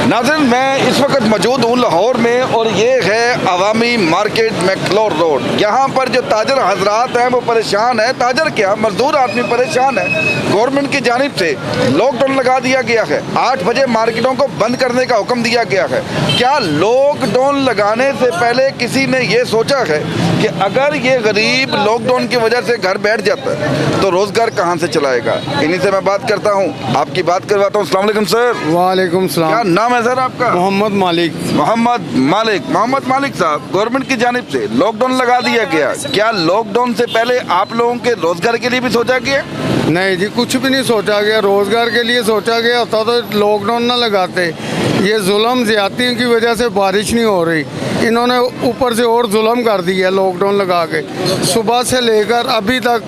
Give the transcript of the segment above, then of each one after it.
नाज़रीन, मैं इस वक्त मौजूद हूँ लाहौर में और ये है अवामी मार्केट मैक्लोर रोड। यहाँ पर जो ताजर हजरात हैं वो परेशान है। ताजर क्या, मजदूर आदमी परेशान है। गवर्नमेंट की जानिब से लॉकडाउन लगा दिया गया है। 8 बजे मार्केटों को बंद करने का हुक्म दिया गया है। क्या लॉकडाउन लगाने से पहले किसी ने ये सोचा है कि अगर ये गरीब लॉकडाउन की वजह से घर बैठ जाता है तो रोजगार कहाँ से चलाएगा? इन्हीं से मैं बात करता हूँ, आपकी बात करवाता हूँ। अस्सलाम वालेकुम सर। वालेकुम सलाम। क्या नाम है सर आपका? मोहम्मद मालिक। मोहम्मद मालिक साहब, गवर्नमेंट की जानिब से लॉकडाउन लगा दिया गया। क्या लॉकडाउन से पहले आप लोगों के रोजगार के लिए भी सोचा गया? नहीं जी, कुछ भी नहीं सोचा गया। रोजगार के लिए सोचा गया होता तो लॉकडाउन ना लगाते। ये जुल्म ज्यादती की वजह से बारिश नहीं हो रही, इन्होंने ऊपर से और जुल्म कर दिया लॉकडाउन लगा के। सुबह से लेकर अभी तक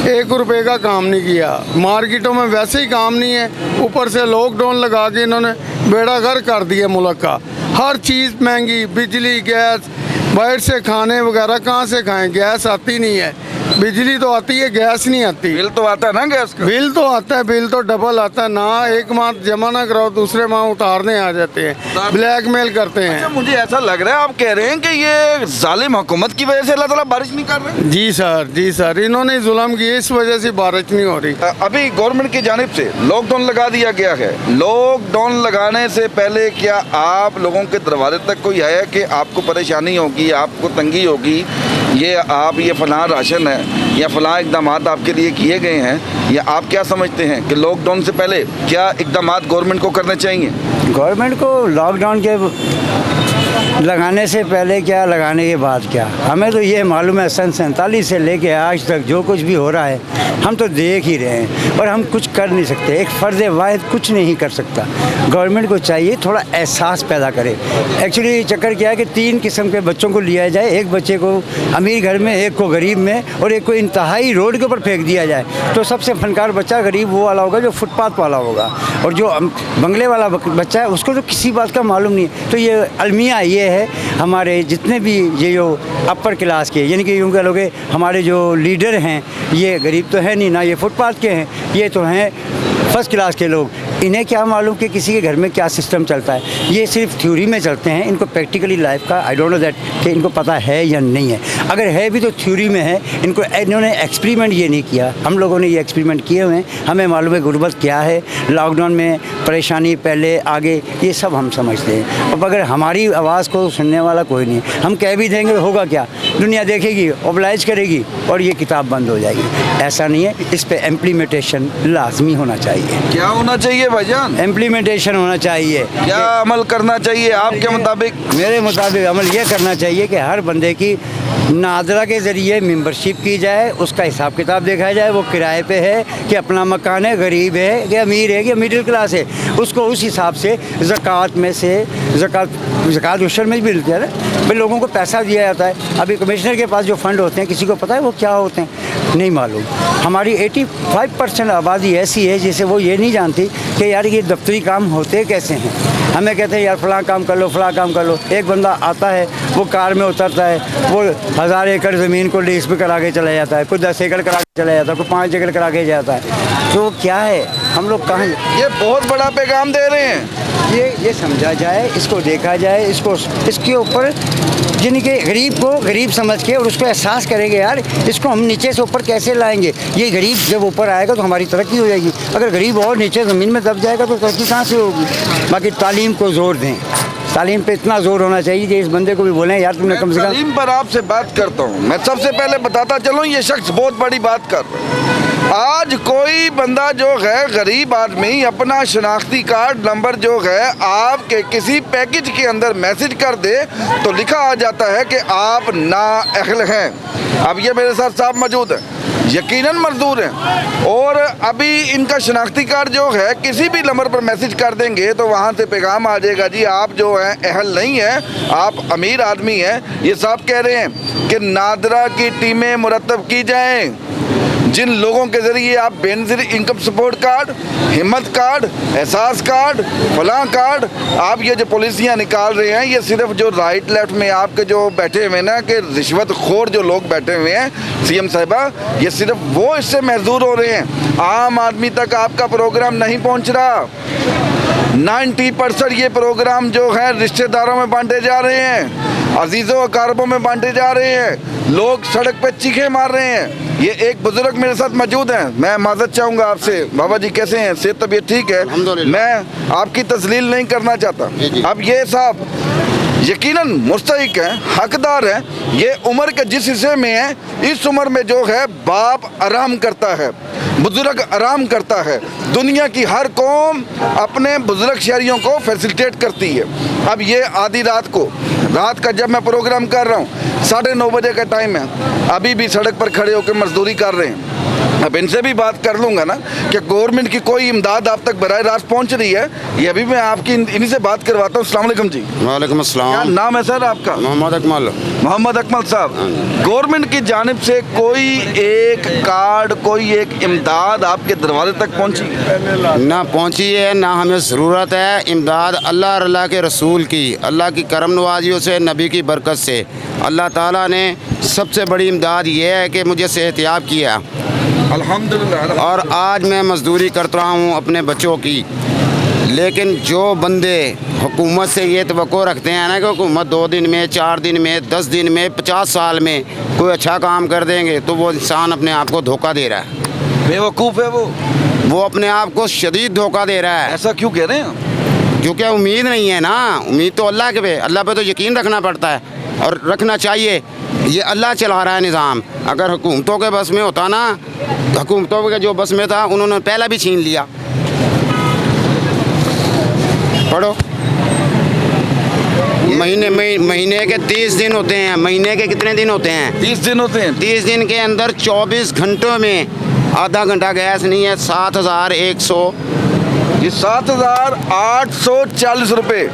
1 रुपए का काम नहीं किया। मार्केटों में वैसे ही काम नहीं है, ऊपर से लॉकडाउन लगा के इन्होंने बेड़ा गर्क कर दिया मुल्क का। हर चीज़ महंगी, बिजली, गैस, बाहर से खाने वगैरह कहाँ से खाएं? गैस आती नहीं है, बिजली तो आती है, गैस नहीं आती। बिल तो आता है ना गैस का? बिल तो आता है, बिल तो डबल आता है ना। एक माह जमा ना कराओ, दूसरे माह उतारने आ जाते हैं, ब्लैकमेल करते हैं। अच्छा, मुझे ऐसा लग रहा है आप कह रहे हैं कि ये जालिम हुकूमत की वजह से अल्लाह ताला बारिश नहीं कर रहे? जी सर, इन्होंने जुल्म किए, इस वजह से बारिश नहीं हो रही। अभी गवर्नमेंट की जानिब से लॉकडाउन लगा दिया गया है। लॉकडाउन लगाने से पहले क्या आप लोगों के दरवाजे तक कोई आया कि आपको परेशानी होगी, आपको तंगी होगी, ये फलां राशन है या फलां इकदाम आपके लिए किए गए हैं? या आप क्या समझते हैं कि लॉकडाउन से पहले क्या इकदाम गवर्नमेंट को करने चाहिए? गवर्नमेंट को लॉकडाउन के लगाने से पहले क्या, लगाने के बाद क्या, हमें तो ये मालूम है सन 47 से लेके आज तक जो कुछ भी हो रहा है हम तो देख ही रहे हैं और हम कुछ कर नहीं सकते। एक फ़र्ज़ वाहिद कुछ नहीं कर सकता। गवर्नमेंट को चाहिए थोड़ा एहसास पैदा करे। एक्चुअली चक्कर क्या है कि 3 किस्म के बच्चों को लिया जाए, एक बच्चे को अमीर घर में, एक को गरीब में और एक को इंतहाई रोड के ऊपर फेंक दिया जाए, तो सबसे फनकार बच्चा गरीब वो वाला होगा जो फुटपाथ वाला होगा, और जो बंगले वाला बच्चा है उसको तो किसी बात का मालूम नहीं। तो ये अलमिया ये है, हमारे जितने भी ये जो अपर क्लास के, यानी कि यूँ कह लोगे हमारे जो लीडर हैं, ये गरीब तो है नहीं ना, ये फुटपाथ के हैं, ये तो हैं फर्स्ट क्लास के लोग। इन्हें क्या मालूम कि किसी के घर में क्या सिस्टम चलता है? ये सिर्फ थ्योरी में चलते हैं, इनको प्रैक्टिकली लाइफ का आई डोंट नो दैट कि इनको पता है या नहीं है। अगर है भी तो थ्योरी में है, इन्होंने एक्सपेरिमेंट ये नहीं किया। हम लोगों ने ये एक्सपेरिमेंट किए हुए हैं, हमें मालूम है गुर्बत क्या है, लॉकडाउन में परेशानी पहले आगे ये सब हम समझते हैं। अब अगर हमारी आवाज़ को सुनने वाला कोई नहीं, हम कह भी देंगे तो होगा क्या? दुनिया देखेगी, ओबलाइज करेगी और ये किताब बंद हो जाएगी। ऐसा नहीं है, इस पर इम्प्लीमेंटेशन लाजमी होना चाहिए। क्या होना चाहिए भाईजान? इम्प्लीमेंटेशन होना चाहिए। क्या अमल करना चाहिए आपके मुताबिक? मेरे मुताबिक अमल ये करना चाहिए कि हर बंदे की नादरा के ज़रिए मेंबरशिप की जाए, उसका हिसाब किताब देखा जाए, वो किराए पे है कि अपना मकान है, गरीब है कि अमीर है कि मिडिल क्लास है, उसको उस हिसाब से ज़कात में से ज़कात उशर में भी मिलती है ना भाई, लोगों को पैसा दिया जाता है। अभी कमिश्नर के पास जो फ़ंड होते हैं, किसी को पता है वो क्या होते हैं? नहीं मालूम। हमारी 85% आबादी ऐसी है जिसे वो ये नहीं जानती कि यार ये दफ्तरी काम होते कैसे हैं। हमें कहते हैं यार फ़लाँ काम कर लो, फ़लाँ काम कर लो। एक बंदा आता है, वो कार में उतरता है, वो 1000 एकड़ ज़मीन को लीज पे करा के चला जाता है, कोई 10 एकड़ करा के चला जाता है, कोई 5 एकड़ करा के जाता है। तो क्या है, हम लोग कहाँ? ये बहुत बड़ा पैगाम दे रहे हैं। ये समझा जाए, इसको देखा जाए, इसके ऊपर यानी कि गरीब को गरीब समझ के और उसको एहसास करेंगे यार इसको हम नीचे से ऊपर कैसे लाएंगे। ये गरीब जब ऊपर आएगा तो हमारी तरक्की हो जाएगी। अगर गरीब और नीचे ज़मीन में दब जाएगा तो तरक्की कहाँ से होगी? बाकी तालीम को ज़ोर दें, तालीम पे इतना ज़ोर होना चाहिए कि इस बंदे को भी बोलें यार तुमने कम से कम। तालीम पर आपसे बात करता हूँ। मैं सबसे पहले बताता चलूँ, ये शख्स बहुत बड़ी बात कर रहा है। आज कोई बंदा जो है गरीब आदमी अपना शनाख्ती कार्ड नंबर जो है आपके किसी पैकेज के अंदर मैसेज कर दे तो लिखा आ जाता है कि आप नाअहल हैं। अब ये मेरे साथ साहब मौजूद है, यकीनन मजदूर हैं, और अभी इनका शनाख्ती कार्ड जो है किसी भी नंबर पर मैसेज कर देंगे तो वहाँ से पैगाम आ जाएगा, जी आप जो हैं अहल नहीं हैं, आप अमीर आदमी हैं। ये साहब कह रहे हैं कि नादरा की टीमें मुरतब की जाएं, जिन लोगों के ज़रिए आप बेनज़ीर इनकम सपोर्ट कार्ड, हिम्मत कार्ड, एहसास कार्ड, फलां कार्ड, आप ये जो पॉलिसियाँ निकाल रहे हैं, ये सिर्फ जो राइट लेफ्ट में आपके जो बैठे हुए ना कि रिश्वत खोर जो लोग बैठे हुए हैं, सीएम साहिबा, ये सिर्फ वो इससे महजूर हो रहे हैं। आम आदमी तक आपका प्रोग्राम नहीं पहुँच रहा। 90% ये प्रोग्राम जो है रिश्तेदारों में बांटे जा रहे हैं, अजीज़ों अकारबों में बांटे जा रहे हैं, लोग सड़क पे चीखे मार रहे हैं। ये एक बुजुर्ग मेरे साथ मौजूद हैं, मैं माजरत चाहूँगा आपसे। बाबा जी कैसे हैं, सेहत तबीयत ठीक है? मैं आपकी तस्लील नहीं करना चाहता। अब ये साहब यकीनन मुस्तहिक हैं, हकदार हैं। ये उम्र के जिस हिस्से में है, इस उम्र में जो है बाप आराम करता है, बुजुर्ग आराम करता है। दुनिया की हर कौम अपने बुजुर्ग शहरियों को फैसिलिटेट करती है। अब ये आधी रात का जब मैं प्रोग्राम कर रहा हूँ, 9:30 बजे का टाइम है, अभी भी सड़क पर खड़े होकर मजदूरी कर रहे हैं। अब इनसे भी बात कर लूँगा ना कि गवर्नमेंट की कोई इमदाद आप तक बराह रास्त पहुँच रही है। ये अभी मैं आपकी इन्हीं से बात करवाता हूँ। अस्सलाम वालेकुम जी। वालेकुम क्या अस्सलाम। नाम है सर आपका? मोहम्मद अकमल। मोहम्मद अकमल साहब, गवर्नमेंट की जानिब से कोई एक कार्ड, कोई एक इमदाद आपके दरवाजे तक पहुंची? ना पहुंची है, ना हमें ज़रूरत है इमदाद। अल्लाह के रसूल की, अल्लाह की करम नवाजियों से, नबी की बरकत से अल्लाह ताला ने सबसे बड़ी इमदाद ये है कि मुझे सेहतियाब किया। अल्हम्दुलिल्लाह। और आज मैं मजदूरी करता हूँ अपने बच्चों की। लेकिन जो बंदे हुकूमत से ये तवक्को रखते हैं ना कि हुकूमत 2 दिन में, 4 दिन में, 10 दिन में, 50 साल में कोई अच्छा काम कर देंगे, तो वो इंसान अपने आप को धोखा दे रहा है। बेवकूफ़ है वो अपने आप को शदीद धोखा दे रहा है। ऐसा क्यों कह रहे हैं? क्योंकि उम्मीद नहीं है ना। उम्मीद तो अल्लाह के पे, अल्लाह पे तो यकीन रखना पड़ता है और रखना चाहिए। ये अल्लाह चला रहा है निज़ाम। अगर हुकूमतों के बस में होता ना, हुकूमतों के जो बस में था उन्होंने पहला भी छीन लिया। पढ़ो, महीने के 30 दिन होते हैं। महीने के कितने दिन होते हैं? 30 दिन होते हैं। 30 दिन के अंदर 24 घंटों में आधा घंटा गैस नहीं है। 7,100, ये 7,840 रुपये,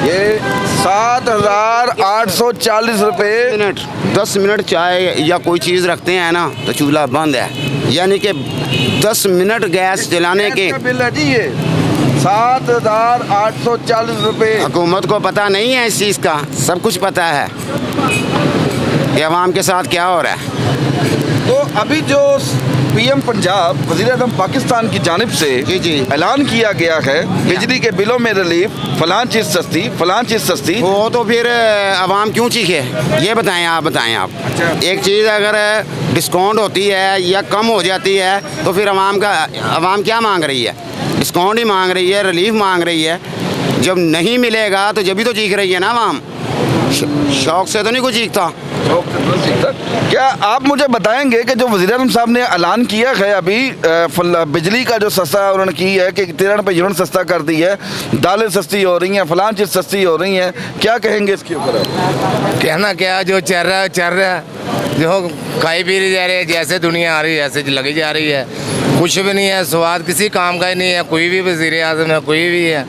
ये 7,840 रुपये। मिनट 10 मिनट चाय या कोई चीज़ रखते हैं ना तो चूल्हा बंद है। यानी कि 10 मिनट गैस जलाने के बिल है जी ये 7,840 रुपये। हुकूमत को पता नहीं है इस चीज़ का। सब कुछ पता है कि अवाम के साथ क्या हो रहा है। तो अभी जो पीएम पंजाब वज़ीर-ए-आज़म पाकिस्तान की जानिब से जी ऐलान किया गया है, बिजली के बिलों में रिलीफ, फलां चीज़ सस्ती, फलां चीज़ सस्ती, वो तो फिर अवाम क्यों चीखे? ये बताएं आप। अच्छा। एक चीज़ अगर डिस्काउंट होती है या कम हो जाती है तो फिर अवाम क्या मांग रही है? डिस्काउंट ही मांग रही है, रिलीफ मांग रही है। जब नहीं मिलेगा तो जब भी तो चीख रही है ना अवाम। शौक से तो नहीं कोई चीखता। क्या आप मुझे बताएंगे कि जो वज़ीर-ए-आज़म साहब ने ऐलान किया है अभी बिजली का जो सस्ता उन्होंने की है कि 13 रुपये यूनिट सस्ता कर दी है, दालें सस्ती हो रही हैं, फलां चीज़ सस्ती हो रही हैं, क्या कहेंगे इसके ऊपर? कहना क्या, जो चल रहा है चल रहा है, जो खाई पी रही जा रही है, जैसे दुनिया आ रही है ऐसे लगी जा रही है। कुछ भी नहीं है, स्वाद किसी काम का ही नहीं है। कोई भी वज़ीर-ए-आज़म है, कोई भी है,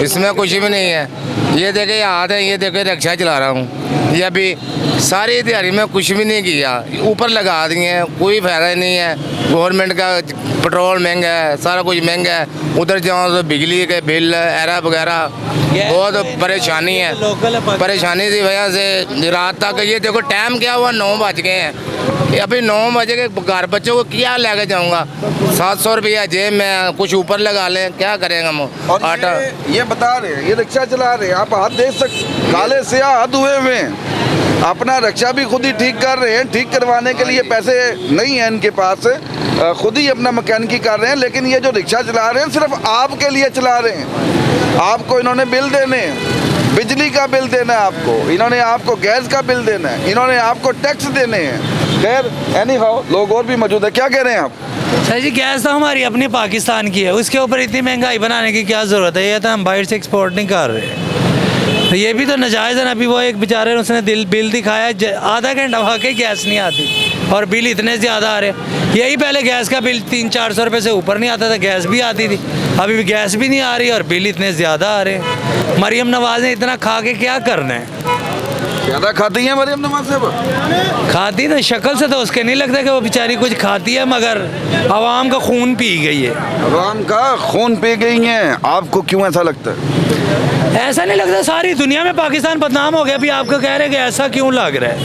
इसमें कुछ भी नहीं है। ये देखे हाथ है, ये देखे रिक्शा चला रहा हूँ। ये अभी सारी दिहाड़ी में कुछ भी नहीं किया, ऊपर लगा दिए हैं, कोई फ़ायदा नहीं है। गवर्नमेंट का पेट्रोल महंगा है, सारा कुछ महंगा है। उधर जाओ तो बिजली के बिल, एरा वगैरह, बहुत परेशानी है। परेशानी की वजह से रात तक ये देखो टाइम क्या हुआ, 9 बज गए हैं। अभी 9 बजे के घर बच्चों को क्या लेके जाऊंगा? 700 रुपया जेब में, कुछ ऊपर लगा लें, क्या करेंगे हम? और आटा ये बता रहे हैं, ये रिक्शा चला रहे हैं, आप हाथ देख सकते, काले स्याह हाथ हुए हुए हैं। अपना रिक्शा भी खुद ही ठीक कर रहे हैं। ठीक करवाने के लिए पैसे नहीं है इनके पास, खुद ही अपना मैकेनिकी कर रहे हैं। लेकिन ये जो रिक्शा चला रहे हैं सिर्फ आपके लिए चला रहे हैं। आपको इन्होंने बिल देने हैं, बिजली का बिल देना है आपको, इन्होंने आपको गैस का बिल देना है, इन्होंने आपको टैक्स देने हैं। खैर एनी हाउ, लोग और भी मौजूद है। क्या कह रहे हैं आप? सर जी, गैस तो हमारी अपनी पाकिस्तान की है, उसके ऊपर इतनी महंगाई बनाने की क्या ज़रूरत है? ये तो हम बाहर से एक्सपोर्ट नहीं कर रहे। ये भी तो नाजायज़ है ना। अभी वो एक बेचारे ने उसने बिल दिखाया, आधा घंटा वाकई गैस नहीं आती और बिल इतने ज़्यादा आ रहे। यही पहले गैस का बिल 300-400 रुपये से ऊपर नहीं आता था, गैस भी आती थी। अभी भी गैस भी नहीं आ रही और बिल इतने ज़्यादा आ रहे हैं। मरियम नवाज़ ने इतना खा के क्या करना है? ज़्यादा खाती हैं मरियम नवाज़ साहब? खाती ना, शक्ल से तो उसके नहीं लगता कि वो बेचारी कुछ खाती है, मगर आवाम का खून पी गई है। आवाम का खून पी गई हैं। आपको क्यों ऐसा लगता है? ऐसा नहीं लगता, सारी दुनिया में पाकिस्तान बदनाम हो गया। अभी आपको कह रहे हैं कि ऐसा क्यों लग रहा है?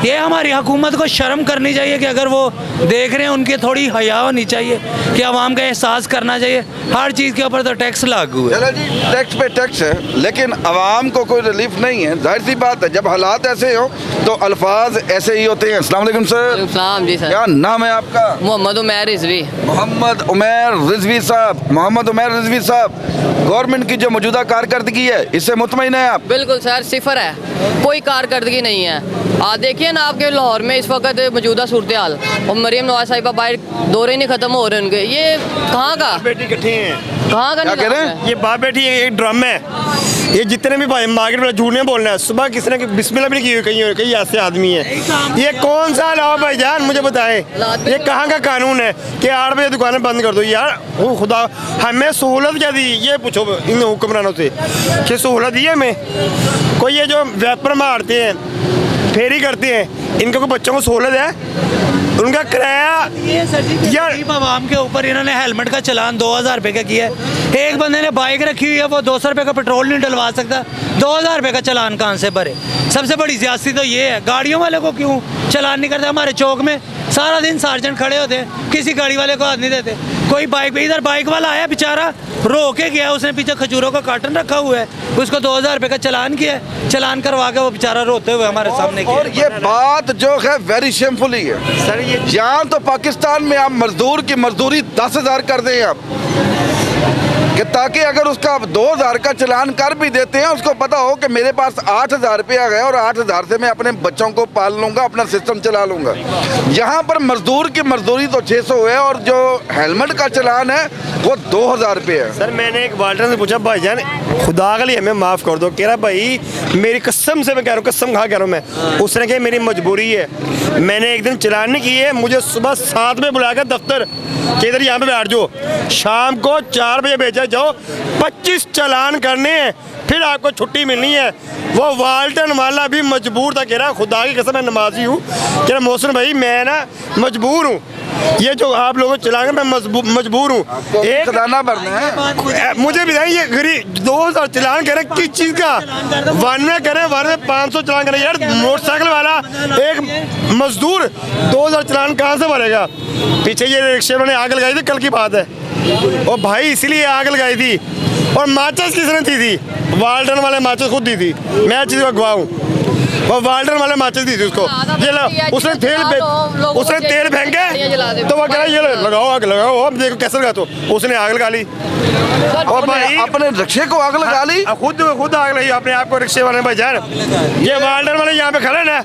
ये हमारी हुकूमत को शर्म करनी चाहिए कि अगर वो देख रहे हैं उनकी थोड़ी हया होनी चाहिए कि आवाम का एहसास करना चाहिए। हर चीज़ के ऊपर तो टैक्स लागू है। चलो जी, टैक्स पे टैक्स है, लेकिन आवाम को कोई रिलीफ नहीं है। जाहिर सी बात है, जब हालात ऐसे हो तो अल्फाज ऐसे ही होते हैं। अस्सलाम वालेकुम सर। सलाम जी सर। क्या नाम है आपका? मोहम्मद उमैर रिजवी। मोहम्मद उमैर रिजवी साहब। मोहम्मद उमैर रिजवी साहब, गवर्नमेंट की जो मौजूदा कारकर्दगी है इससे मुतमईन है आप? बिल्कुल सर, सिफर है, कोई कारकर्दगी नहीं है। आप देखिए ना, आपके लाहौर में इस वक्त मौजूदा सूरत हाल, और मरीम नवाज साहिबा बाहर दौरे ही नहीं खत्म हो रहे उनके। ये कहाँ का बेटी इकट्ठे हैं, कहाँ का क्या कह रहे निज़ाम हैं? है? ये बाप बेटी एक ड्रामा है। ये जितने भी भाई मार्केट में झूठ नहीं बोलना है, सुबह किसी ने बिस्मिल्लाह भी नहीं की हुई, कहीं ऐसे आदमी है। ये कौन सा लाओ भाईजान, मुझे बताएं, ये कहाँ का कानून है कि 8 बजे दुकानें बंद कर दो? यार वो खुदा हमें सहूलत क्या दी, ये पूछो इन हुक्मरानों से कि सहूलत दी है हमें? कोई ये जो व्यापार मारते हैं, फेरी करते हैं, इनका कोई बच्चों को सहूलत है? उनका किराया यार गरीब आवाम के ऊपर इन्होंने हेलमेट का चलान 2000 रुपये का किया है। एक बंदे ने बाइक रखी हुई है, वो 200 रुपये का पेट्रोल नहीं डलवा सकता, 2000 रुपये का चलान कहाँ से भरे? सबसे बड़ी ज्यादती तो ये है, गाड़ियों वाले को क्यों चलान नहीं करते? हमारे चौक में सारा दिन सार्जेंट खड़े होते हैं, किसी गाड़ी वाले को हाथ नहीं देते। कोई बाइक पे, इधर बाइक वाला आया बेचारा, रो के गया, उसने पीछे खजूरों का कार्टन रखा हुआ है, उसको 2000 रुपये का चलान किया है, चलान करवा के वो बेचारा रोते हुए हमारे सामने किया। और ये बात जो है वेरी शेमफुल ही है सर। ये यहाँ तो पाकिस्तान में आप मजदूर की मजदूरी 10,000 कर दें आप, कि ताकि अगर उसका 2000 का चलान कर भी देते हैं, उसको पता हो कि मेरे पास 8000 रुपया है और 8000 से मैं अपने बच्चों को पाल लूँगा, अपना सिस्टम चला लूँगा। यहाँ पर मजदूर की मजदूरी तो 600 है और जो हेलमेट का चलान है वो 2000 रुपये है। सर, मैंने एक वाल्टर से पूछा, भाईजान खुदा के लिए हमें माफ़ कर दो। कह रहा भाई मेरी कसम से मैं कह रहा हूँ, कसम खा कह रहा हूँ मैं। उसने कहा मेरी मजबूरी है, मैंने एक दिन चलान नहीं किए, मुझे सुबह 7 बजे बुलाया दफ्तर कि इधर यहाँ पे बैठ जाओ, शाम को 4 बजे भेजा जाओ, 25 चलान करने हैं, फिर आपको छुट्टी मिलनी है। वो वाल्टन वाला भी मजबूर था, कह रहा खुदा की कसम मैं नमाजी हूँ, कह रहा मोहसिन भाई मैं ना मजबूर हूँ, ये जो आप लोगों चलाएंगे मैं मजबूर हूँ। एक खजाना भरना है। मुझे बताइए गरीब 2000 चलान करें किस चीज़ का? वन में करें, वन में 500 चलान करें। यार मोटरसाइकिल वाला एक मजदूर 2000 चलान कहाँ से भरेगा? पीछे ये रिक्शे वाले आग लगाई थी, कल की बात है, और भाई इसीलिए आग लगाई थी। और माचिस किसने दी थी? वाल्टन वाले माचिस खुद दी थी, मैं चीज़ का गवाह हूँ। वो वाल्टन वाले माचिस दी थी उसको, ये लो उसने तेल फेंके तो वो कह रहा ये लगाओ आग लगाओ, अब देखो कैसे लगा, तो उसने आग लगा ली। और भाई अपने रिक्शे को आग लगा ली, खुद आग लगी अपने आप को रिक्शे वाले भाई जान। ये वाल्टन वाले यहाँ पे खड़े ना,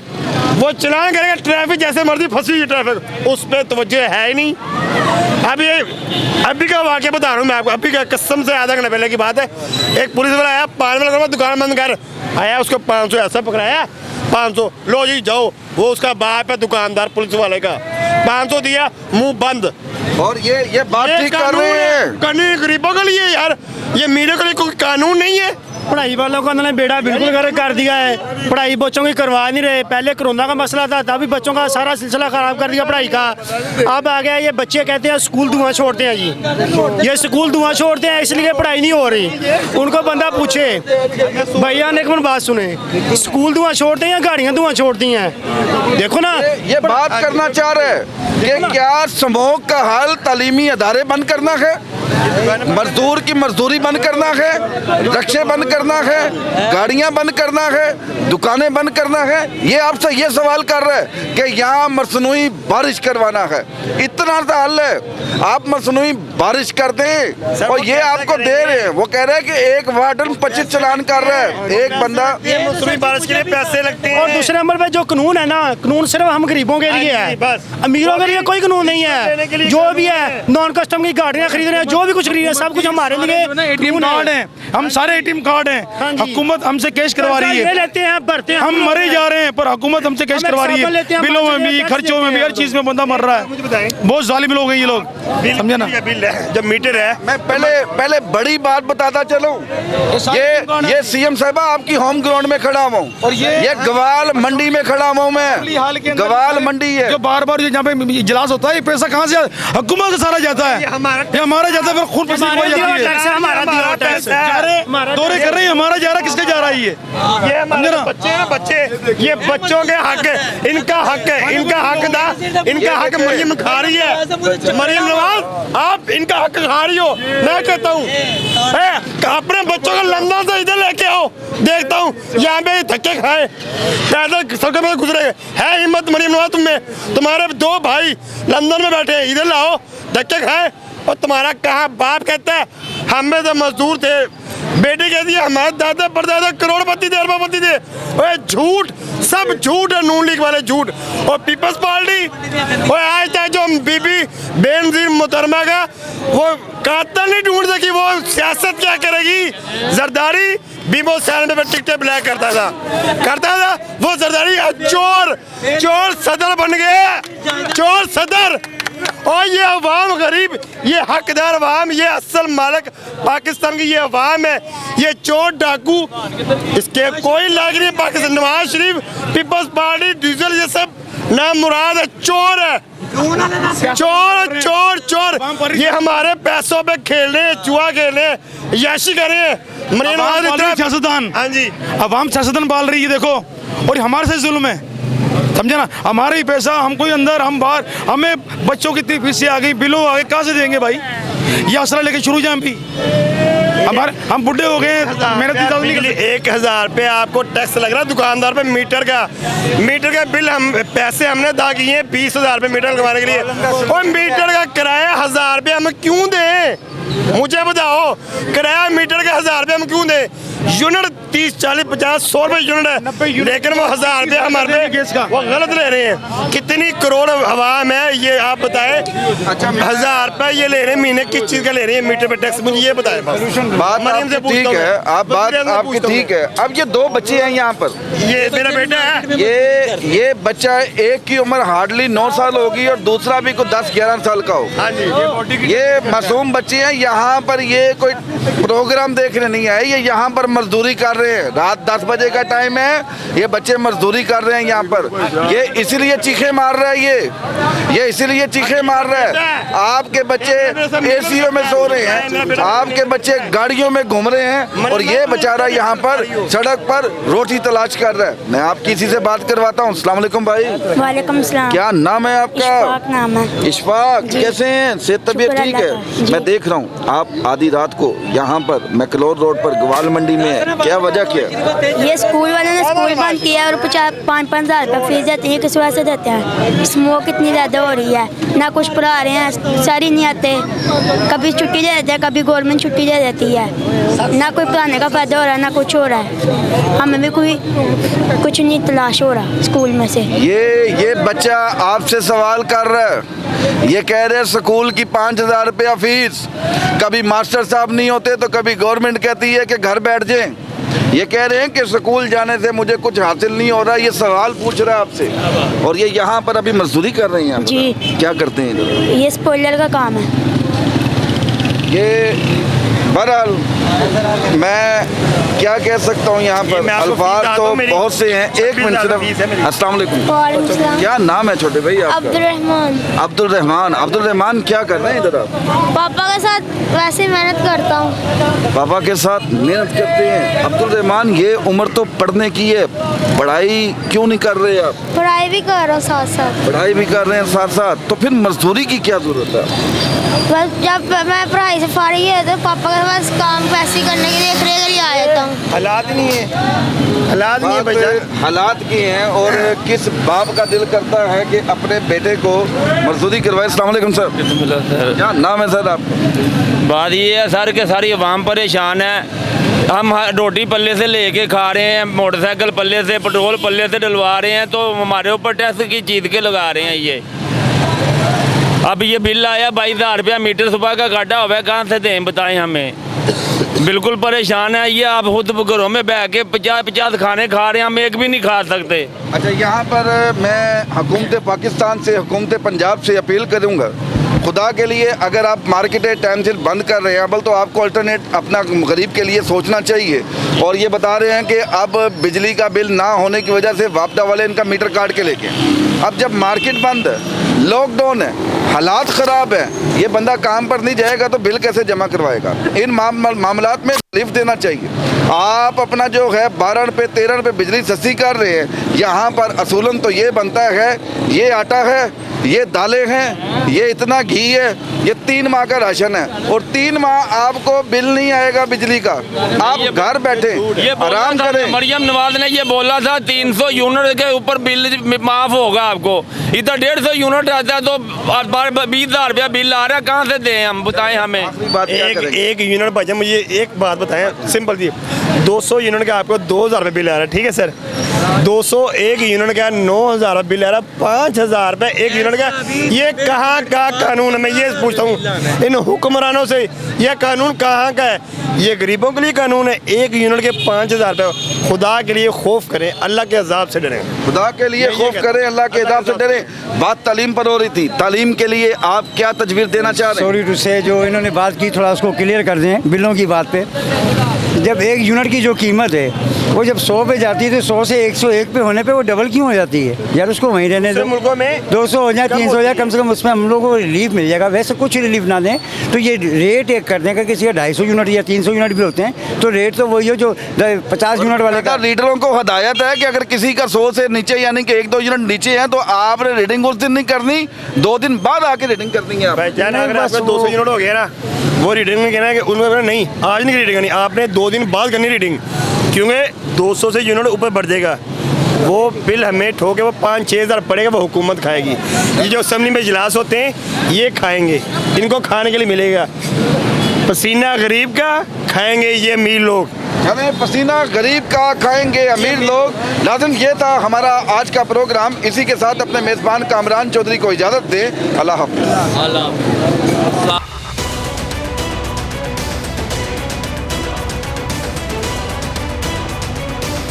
वो चलान करेंगे, ट्रैफिक जैसे मर्जी फंसी हुई ट्रैफिक, उस पर तवज्जो है ही नहीं। अभी का वाक़या बता रहा हूँ मैं आपको, अभी का कसम से आधा घंटा पहले की बात है। एक पुलिस वाला आया, 5 मिनट दुकान बंद कर आया, उसको 500 ऐसा पकड़ाया, 500 लो जी जाओ। वो उसका बाप है दुकानदार पुलिस वाले का, 500 दिया, मुंह बंद। और ये बात ठीक कर रहे हैं। कानून गरीबों के लिए यार, ये मेरे के लिए कोई कानून नहीं है। पढ़ाई वालों का उन्होंने बेड़ा बिल्कुल कर दिया है, पढ़ाई बच्चों की करवा नहीं रहे। पहले कोरोना का मसला था, तभी बच्चों का सारा सिलसिला खराब कर दिया पढ़ाई का। अब आ गया ये बच्चे कहते हैं स्कूल धुआं छोड़ते हैं जी, ये स्कूल धुआं छोड़ते हैं इसलिए पढ़ाई नहीं हो रही। उनको बंदा पूछे, भैया ने एक मिनट बात सुने, स्कूल धुआं छोड़ते हैं या गाड़ियाँ धुआं छोड़ती हैं? देखो ना, ये बात करना चाह रहे हैं कि क्या स्मोक का हाल तालीमी अदारे बंद करना है, मजदूर की मजदूरी बंद करना है, रिक्शे बंद करना है, गाड़ियां बंद करना है, दुकानें बंद करना है? ये आपसे ये सवाल कर रहे हैं कि यहाँ मसनूई बारिश करवाना है, इतना सा हल है, आप मसनूई बारिश कर दें और ये आपको दे रहे हैं। वो कह रहे हैं कि एक वार्डन 25 चलान कर रहा है, एक बंदा, ये मसनूई बारिश के लिए पैसे लगते हैं। और दूसरे नंबर पे जो कानून है ना, कानून सिर्फ हम गरीबों के लिए है, अमीरों के लिए कोई कानून नहीं है। जो भी है नॉन कस्टम की गाड़ियाँ खरीद रहे हैं, जो भी कुछ खरीद रहे हैं, सब कुछ हमारे लिए। एटीएम कार्ड है, हम सारे एटीएम कार्ड हैं, हुकूमत हमसे कैश करवा रही है, लेते हैं भरते हैं, हम मरे जा रहे हैं पर हुकूमत हमसे कैश करवा रही है, बिलों में भी, खर्चों में भी, हर चीज में बंदा मर रहा है। बहुत जालिम लोग हैं ये लोग, समझे ना? बिल है, जब मीटर है। मैं पहले बड़ी बात बताता चलूं, ये सीएम साहबा आपकी होम ग्राउंड में खड़ा हूँ और ये गवाल मंडी में खड़ा हूँ मैं, गवाल मंडी है जो बार बार यहाँ पे इजलास होता है, ये पैसा कहाँ से हुकूमत से सारा जाता है, ये हमारा जाता है से फिर खून पसीने हो जाती है। हमारा टैक्स है, दौरे कर रहे हैं, हमारा जा रहा, किसका जा रहा है ये हमारे बच्चे हैं, बच्चे, ये बच्चों के हक है, इनका हक है, इनका हक था, इनका हक मरियम खा रही है। मरियम नवाज आप इनका हक खा रही हो। मैं कहता हूँ अपने बच्चों को लंदन से इधर लेके आओ, देखता हूँ यहाँ पे धक्के खाए पैदल सड़कों में गुजरे। है हिम्मत मरियम नवाज तुम्हें? तुम्हारे 2 भाई लंदन में बैठे, इधर लाओ धक्के खाए। और तुम्हारा कहाँ बाप कहता है हमें तो मजदूर थे, बेटी कहती है हमारे दादा परदादा करोड़पति थे, अरबपति थे। ओए झूठ, सब झूठ है, नून लीग वाले झूठ। और पीपल्स पार्टी ओए आज तक जो बीबी बेनजीर मुहतरमा का वो कातल नहीं ढूंढ सकी, वो सियासत क्या करेगी। जरदारी बीबो सैन में टिकटें ब्लैक करता था वो जरदारी चोर सदर बन गए, चोर सदर। और ये अवाम गरीब, ये हकदार अवाम, ये असल मालिक पाकिस्तान की ये अवाम है, ये चोर डाकू, इसके कोई लाग नहीं। Pakistan Nawaz Sharif, peoples party, diesel, ये सब नाम मुराद है, चोर है, चोर चोर चोर। ये हमारे पैसों पे खेल रहे हैं, जुआ खेल रहे हैं, याशी कर रहे हैं। सियासतदान, हाँ जी, अवाम सियासतदान पाल रही है, देखो। और हमारे से जुल्म है, समझे ना, हमारा ही पैसा, हम कोई अंदर, हम बाहर, हमें बच्चों की इतनी फीसें आ गई, बिलों आ गए, कहाँ से देंगे भाई? ये असला लेके शुरू जाए भी, हमारे हम बुढ़े हो गए, मेहनत 1000 पे आपको टैक्स लग रहा है दुकानदार पे, मीटर का बिल हम पैसे हमने अदा किए हैं 20,000 रुपये मीटर लगवाने के लिए। और मीटर का किराया 1000 रुपये हम क्यों दें? मुझे बताओ, किराया मीटर का 1000 रुपये हम क्यों दें? यूनिट 30, 40, 50, 100 रुपये यूनिट है, लेकिन वो 1000 रुपये हमारे वो गलत ले रहे हैं। कितनी करोड़ आवाम है ये आप बताएं। 1000 रुपये ये ले रहे हैं महीने, किस चीज़ का ले रहे हैं मीटर पे टैक्स? मुझे ये बताएं। बात आपकी ठीक है, आप बात आपकी ठीक है। अब ये 2 बच्चे हैं यहाँ पर, ये मेरा बेटा है, ये बच्चा, एक की उम्र हार्डली 9 साल होगी और दूसरा भी कुछ 10-11 साल का हो। हाँ जी, ये मासूम बच्चे हैं यहाँ पर, ये कोई प्रोग्राम देखने नहीं आए, ये यहाँ पर मजदूरी कर रहे हैं। रात 10 बजे का टाइम है, ये बच्चे मजदूरी कर रहे हैं यहाँ पर। ये इसीलिए चीखे मार रहा है, ये इसीलिए चीखे मार रहा है। आपके बच्चे एसीओ में सो रहे हैं, आपके बच्चे गाड़ियों में घूम रहे हैं, और ये बेचारा यहाँ पर सड़क पर रोटी तलाश कर रहा है। मैं आप किसी से बात करवाता हूँ। अस्सलाम वालेकुम भाई। वालेकुम सलाम। क्या नाम है आपका? इशफाक नाम है। इशफाक, कैसे हैं? सेहत तबीयत ठीक है? मैं देख रहा हूँ आप आधी रात को यहाँ पर मैकलोर रोड पर ग्वाल मंडी में है, क्या वजह क्या? ये स्कूल वालों ने स्कूल बंद किया और 5-5 हज़ार रुपये फीस देते हैं, किस वजह से देते हैं? स्मोक इतनी ज़्यादा हो रही है, ना कुछ पढ़ा रहे हैं, सर ही नहीं आते, कभी छुट्टी दे देते हैं, कभी गवर्नमेंट छुट्टी दे देती है, ना कोई पढ़ाने का फ़ायदा हो रहा है, ना कुछ हो रहा है। हमें भी कुछ नहीं तलाश हो रहा स्कूल में से। ये बच्चा आपसे सवाल कर रहा है, ये कह रहे हैं स्कूल की 5,000 रुपया फीस, कभी मास्टर साहब नहीं होते तो कभी गवर्नमेंट कहती है कि घर बैठ जाएं। ये कह रहे हैं कि स्कूल जाने से मुझे कुछ हासिल नहीं हो रहा, ये सवाल पूछ रहा है आपसे। और ये यहाँ पर अभी मजदूरी कर रहे हैं जी। क्या करते हैं इधर? ये स्पॉइलर का काम है। ये बहरहाल मैं क्या कह सकता हूँ, यहाँ पर अल्फाज तो बहुत से हैं। एक मिनट सिर्फ। अस्सलाम वालेकुम। वालेकुम सलाम। क्या नाम है छोटे भाई आपका? अब्दुल रहमान, क्या कर रहे हैं इधर आप? पापा के साथ वैसे मेहनत करता हूँ। पापा के साथ मेहनत करते हैं। अब्दुल रहमान, ये उम्र तो पढ़ने की है, पढ़ाई क्यों नहीं कर रहे आप? पढ़ाई भी कर रहा हूँ साथ साथ। पढ़ाई भी कर रहे हैं साथ साथ, तो फिर मजदूरी की क्या जरूरत है? बस जब मैं पढ़ाई से फारिग है तो पापा के पास काम पैसे करने के लिए फ्री करी आ जाता हूँ। हालात नहीं है, हालात नहीं है भाईजान, हालात की हैं। और किस बाप का दिल करता है कि अपने बेटे को मजदूरी करवाए? अस्सलाम वालेकुम सर। क्या नाम है सर आपका? बात ये है सर कि सारी अवाम परेशान है। हम रोटी पल्ले से लेके खा रहे हैं, मोटरसाइकिल पल्ले से, पेट्रोल पल्ले से डलवा रहे हैं, तो हमारे ऊपर टैक्स की चीज के लगा रहे हैं। ये अब ये बिल आया 22,000 रुपया मीटर, सुबह का गाड़ा हुआ है, कहाँ से दें बताएं हमें? बिल्कुल परेशान है। ये आप खुद घरों में बैठ के 50 खाने खा रहे हैं, हम एक भी नहीं खा सकते। अच्छा, यहाँ पर मैं हुकूमत पाकिस्तान से, हुकूमत पंजाब से अपील करूँगा खुदा के लिए अगर आप मार्केटें टाइम से बंद कर रहे हैं अबल तो आपको अल्टरनेट अपना गरीब के लिए सोचना चाहिए। और ये बता रहे हैं कि अब बिजली का बिल ना होने की वजह से वापडा वाले इनका मीटर काट के लेके, अब जब मार्केट बंद है, लॉकडाउन है, हालात ख़राब है, ये बंदा काम पर नहीं जाएगा तो बिल कैसे जमा करवाएगा? इन मामलात में रिलीफ देना चाहिए। आप अपना जो है 12 रुपये 13 रुपये बिजली सस्ती कर रहे हैं, यहाँ पर असूलन तो ये बनता है, ये आटा है, ये दालें हैं, ये इतना घी है, ये 3 माह का राशन है और 3 माह आपको बिल नहीं आएगा बिजली का। आप घर बैठे आराम करें। मरियम नवाज ने ये बोला था 300 यूनिट के ऊपर बिल माफ होगा आपको, इधर 150 यूनिट आता है तो 20,000 रुपया बिल आ रहा है, कहाँ से दें हम? बताएं हमें। एक यूनिट भाई मुझे एक बात बताएं सिंपल जी, 200 यूनिट का आपको 2,000 रुपये बिल आ रहा है, ठीक है सर? 201 यूनिट का 9,000 रुपये बिल आ रहा है, 5,000 रुपये एक यूनिट का। ये कहाँ का कानून है? मैं ये पूछता हूँ इन हुक्मरानों से, यह कानून कहाँ का है? ये गरीबों के लिए कानून है, एक यूनिट के 5,000 रुपये। खुदा के लिए खौफ करें, अल्लाह के अजाब से डरें। खुदा के लिए खौफ करें, अल्लाह के अजाब से डरें। बात तालीम पर हो रही थी, तालीम के लिए आप क्या तजवीज़ देना चाह रहे हैं? सॉरी टू से जो इन्होंने बात की थोड़ा उसको क्लियर कर दें बिलों की बात पे। जब एक यूनिट की जो कीमत है वो जब 100 पे जाती है तो 100 से 101 पे होने पे वो डबल क्यों हो जाती है? यार उसको वहीं रहने दो, मुल्कों में 200 हो जाए 300 हो जाए, कम से कम उसमें हम लोगों को रिलीफ मिल जाएगा। वैसे कुछ रिलीफ ना दें तो ये रेट एक कर दें कि किसी का 250 यूनिट या 300 यूनिट भी होते हैं तो रेट तो वही हो जो 50 यूनिट वाले का। रीडरों को हदायत है कि अगर किसी का 100 से नीचे यानी कि 1-2 यूनिट नीचे है तो आपने रीडिंग उस दिन नहीं करनी, 2 दिन बाद आके रीडिंग करनी है। अगर आपका 200 यूनिट हो गया ना, वो रीडिंग में कहना है कि उनमें नहीं आज नहीं रीडिंग करनी, आपने 2 दिन बाद करनी रीडिंग, क्योंकि 200 से यूनिट ऊपर बढ़ जाएगा। वो बिल हमें ठोके वो 5-6 हज़ार पड़ेगा, वो हुकूमत खाएगी। ये जो असेंबली में इजलास होते हैं ये खाएंगे, इनको खाने के लिए मिलेगा। पसीना गरीब का खाएंगे ये अमीर लोग, हमें पसीना गरीब का खाएंगे अमीर लोग। नाज़रीन ये था हमारा आज का प्रोग्राम। इसी के साथ अपने मेज़बान कामरान चौधरी को इजाज़त दें। अल्लाह हाफ़िज़।